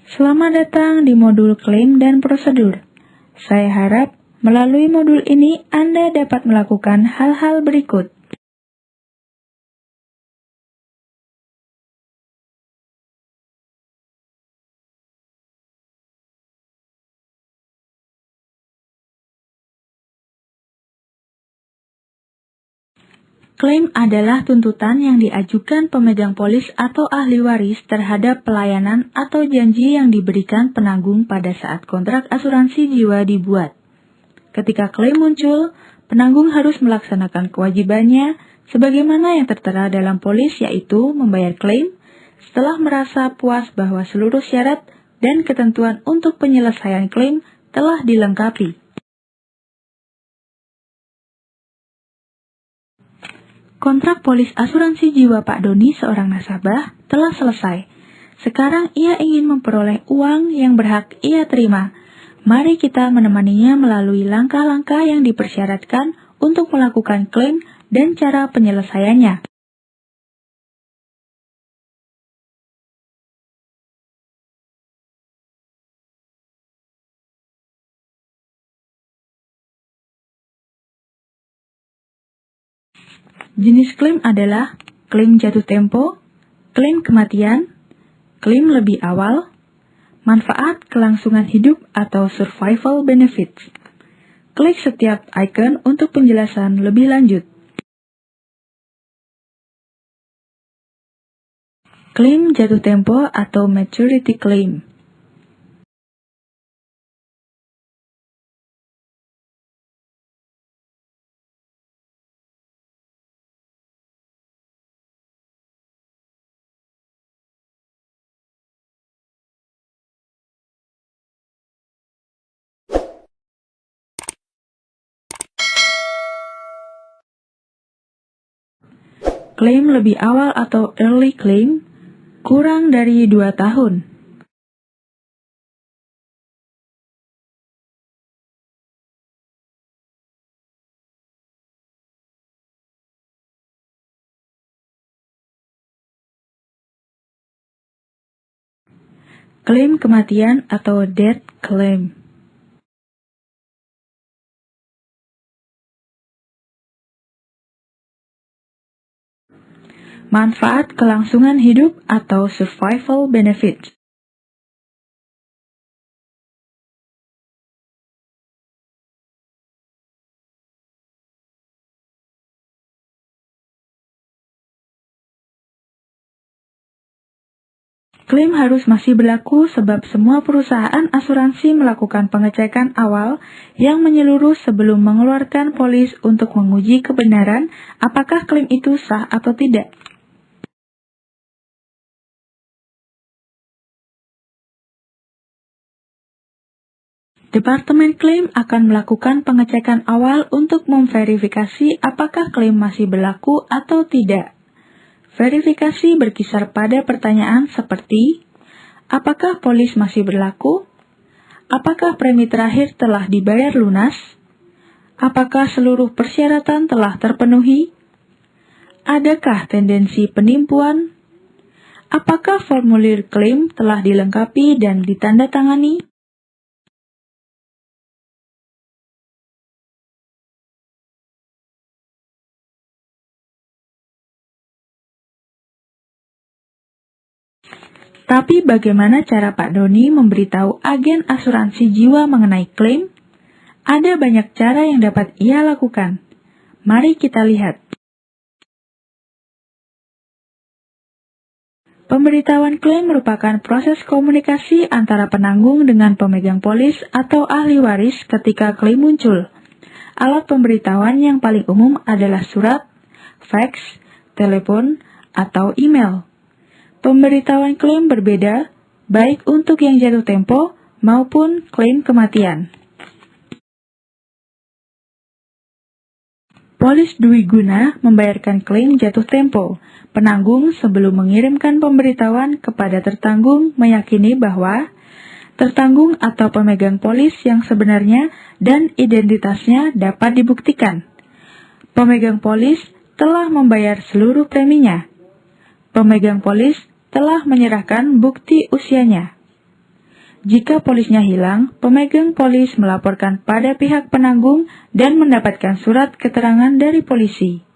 Selamat datang di modul klaim dan prosedur. Saya harap melalui modul ini Anda dapat melakukan hal-hal berikut. Klaim adalah tuntutan yang diajukan pemegang polis atau ahli waris terhadap pelayanan atau janji yang diberikan penanggung pada saat kontrak asuransi jiwa dibuat. Ketika klaim muncul, penanggung harus melaksanakan kewajibannya sebagaimana yang tertera dalam polis, yaitu membayar klaim setelah merasa puas bahwa seluruh syarat dan ketentuan untuk penyelesaian klaim telah dilengkapi. Kontrak polis asuransi jiwa Pak Doni, seorang nasabah, telah selesai. Sekarang ia ingin memperoleh uang yang berhak ia terima. Mari kita menemaninya melalui langkah-langkah yang dipersyaratkan untuk melakukan klaim dan cara penyelesaiannya. Jenis klaim adalah klaim jatuh tempo, klaim kematian, klaim lebih awal, manfaat kelangsungan hidup atau survival benefits. Klik setiap icon untuk penjelasan lebih lanjut. Klaim jatuh tempo atau maturity claim. Klaim lebih awal atau early claim, kurang dari 2 tahun. Klaim kematian atau death claim. Manfaat kelangsungan hidup atau survival benefits. Klaim harus masih berlaku sebab semua perusahaan asuransi melakukan pengecekan awal yang menyeluruh sebelum mengeluarkan polis untuk menguji kebenaran apakah klaim itu sah atau tidak. Departemen klaim akan melakukan pengecekan awal untuk memverifikasi apakah klaim masih berlaku atau tidak. Verifikasi berkisar pada pertanyaan seperti, apakah polis masih berlaku? Apakah premi terakhir telah dibayar lunas? Apakah seluruh persyaratan telah terpenuhi? Adakah tendensi penipuan? Apakah formulir klaim telah dilengkapi dan ditandatangani? Tapi bagaimana cara Pak Doni memberitahu agen asuransi jiwa mengenai klaim? Ada banyak cara yang dapat ia lakukan. Mari kita lihat. Pemberitahuan klaim merupakan proses komunikasi antara penanggung dengan pemegang polis atau ahli waris ketika klaim muncul. Alat pemberitahuan yang paling umum adalah surat, fax, telepon, atau email. Pemberitahuan klaim berbeda, baik untuk yang jatuh tempo maupun klaim kematian. Polis Dwi Guna membayarkan klaim jatuh tempo. Penanggung sebelum mengirimkan pemberitahuan kepada tertanggung meyakini bahwa tertanggung atau pemegang polis yang sebenarnya dan identitasnya dapat dibuktikan. Pemegang polis telah membayar seluruh preminya. Pemegang polis telah menyerahkan bukti usianya. Jika polisnya hilang, pemegang polis melaporkan pada pihak penanggung dan mendapatkan surat keterangan dari polisi.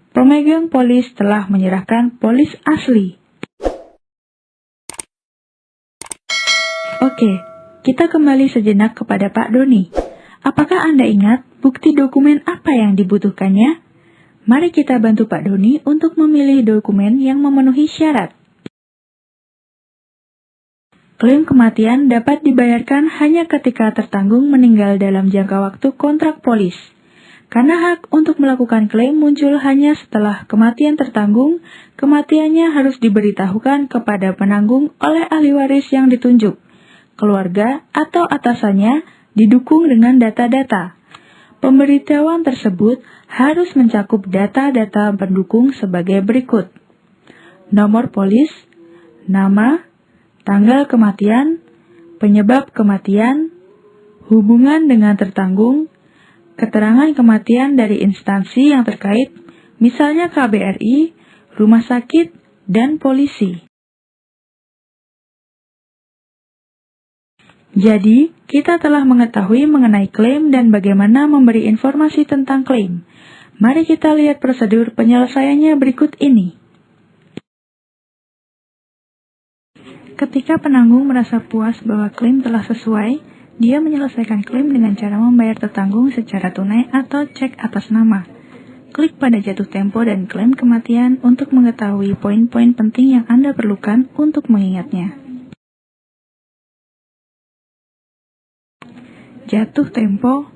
Pemegang polis telah menyerahkan polis asli. Oke, kita kembali sejenak kepada Pak Doni. Apakah Anda ingat bukti dokumen apa yang dibutuhkannya? Mari kita bantu Pak Doni untuk memilih dokumen yang memenuhi syarat. Klaim kematian dapat dibayarkan hanya ketika tertanggung meninggal dalam jangka waktu kontrak polis. Karena hak untuk melakukan klaim muncul hanya setelah kematian tertanggung, kematiannya harus diberitahukan kepada penanggung oleh ahli waris yang ditunjuk, keluarga atau atasannya, didukung dengan data-data. Pemberitahuan tersebut harus mencakup data-data pendukung sebagai berikut: nomor polis, nama, tanggal kematian, penyebab kematian, hubungan dengan tertanggung, keterangan kematian dari instansi yang terkait, misalnya KBRI, rumah sakit, dan polisi. Jadi, kita telah mengetahui mengenai klaim dan bagaimana memberi informasi tentang klaim. Mari kita lihat prosedur penyelesaiannya berikut ini. Ketika penanggung merasa puas bahwa klaim telah sesuai, dia menyelesaikan klaim dengan cara membayar tertanggung secara tunai atau cek atas nama. Klik pada jatuh tempo dan klaim kematian untuk mengetahui poin-poin penting yang Anda perlukan untuk mengingatnya. Jatuh tempo.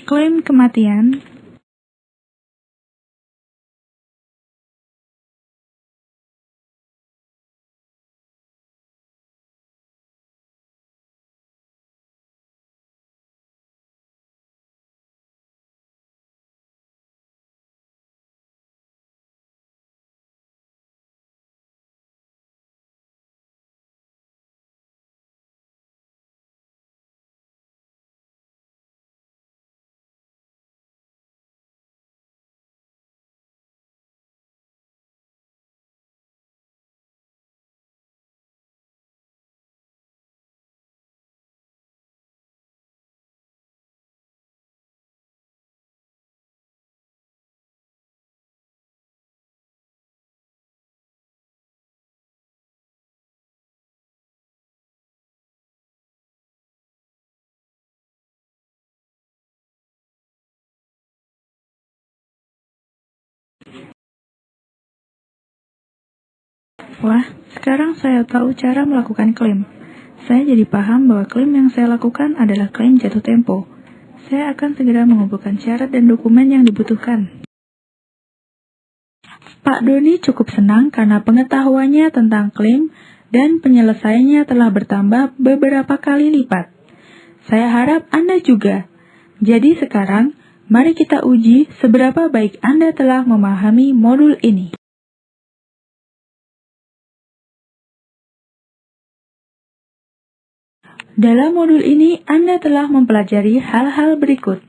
Klaim kematian. Wah, sekarang saya tahu cara melakukan klaim. Saya jadi paham bahwa klaim yang saya lakukan adalah klaim jatuh tempo. Saya akan segera mengumpulkan syarat dan dokumen yang dibutuhkan. Pak Doni cukup senang karena pengetahuannya tentang klaim dan penyelesaiannya telah bertambah beberapa kali lipat. Saya harap Anda juga. Jadi sekarang, mari kita uji seberapa baik Anda telah memahami modul ini. Dalam modul ini, Anda telah mempelajari hal-hal berikut.